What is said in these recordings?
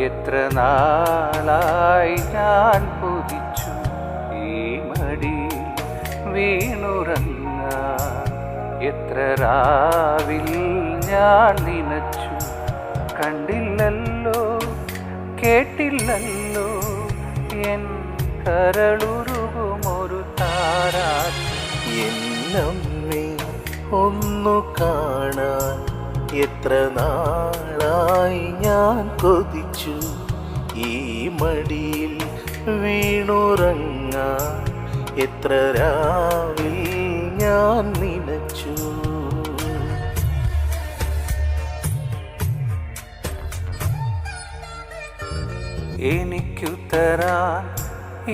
എത്ര നാളായി ഞാൻ കൊതിച്ചു ഈ മടിയിൽ വീണുറങ്ങാൻ. എത്ര രാവിൽ ഞാൻ നനച്ചു, കണ്ടില്ലല്ലോ കേട്ടില്ലല്ലോ എൻ കരളുരുകുമൊരു താരാട്ട്. എന്നമ്മേ ഒന്നു കാണാൻ എത്ര നാളായി ഞാൻ കൊതിച്ചു ഈ മടിയിൽ വീണുറങ്ങാൻ. എത്ര രാവിൽ ഞാൻ നനച്ചു. എനിക്കു തരാൻ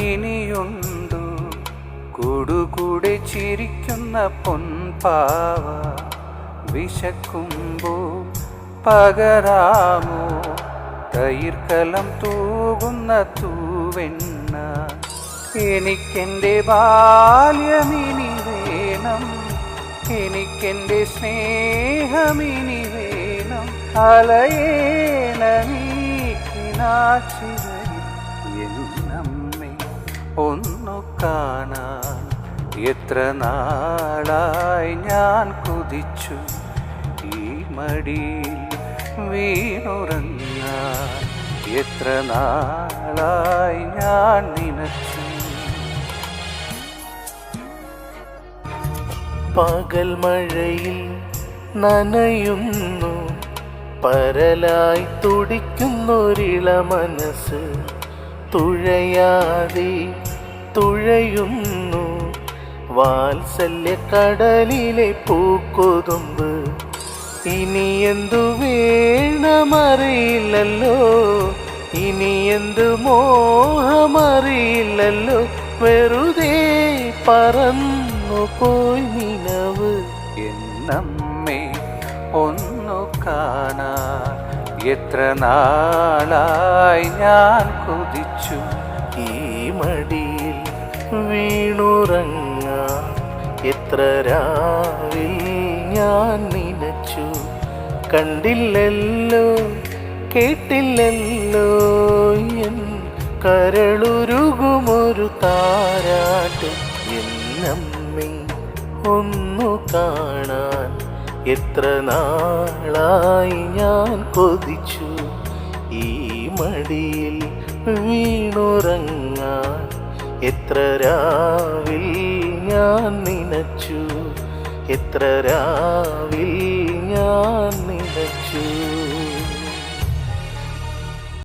ഇനിയുണ്ടു കൂടുകൂടെ ചിരിക്കുന്ന പൊൻപാവ. വിശക്കുമ്പോ പകരാമോ തൈർക്കലം തൂകുന്ന തൂവെണ്ണ. എനിക്കെൻ്റെ ബാല്യമിനി വേണം, എനിക്കെൻ്റെ സ്നേഹമിനി വേണം. അലയേനീക്കിനാച്ചിരയിൽ എന്നമ്മേ ഒന്നു കാണാൻ. എത്ര നാളായി ഞാൻ കൊതിച്ചു ഈ മടിയിൽ വീണുറങ്ങാൻ. എത്ര നാളായി ഞാൻ നനച്ചു. പകൽ മഴയിൽ നനയുന്നു, പരലായി തുടിക്കുന്നൊരിള മനസ്സ്. തുഴയാതെ തുഴയുന്നു വാത്സല്യ കടലിലെ പൂക്കൊതുമ്പ്. ഇനി എന്തു വേണമറിയില്ലല്ലോ, ഇനി എന്ത് മോഹമറിയില്ലല്ലോ. വെറുതെ പറന്നു പോയി നിനവ്. എന്നമ്മേ ഒന്നു കാണാൻ. എത്ര നാളായി ഞാൻ കൊതിച്ചു ഈ മടിയിൽ വീണുറങ്ങാൻ. എത്ര രാവിൽ ഞാൻ നനച്ചു, കണ്ടില്ലല്ലോ കേട്ടില്ലല്ലോ എൻ കരളുരുകുമൊരു താരാട്ട്. എന്നമ്മേ ഒന്നു കാണാൻ. എത്ര നാളായി ഞാൻ കൊതിച്ചു ഈ മടിയിൽ വീണുറങ്ങാൻ. എത്ര രാവിൽ ഞാൻ നനച്ചു, എത്ര രാവിൽ ഞാൻ നനച്ചു.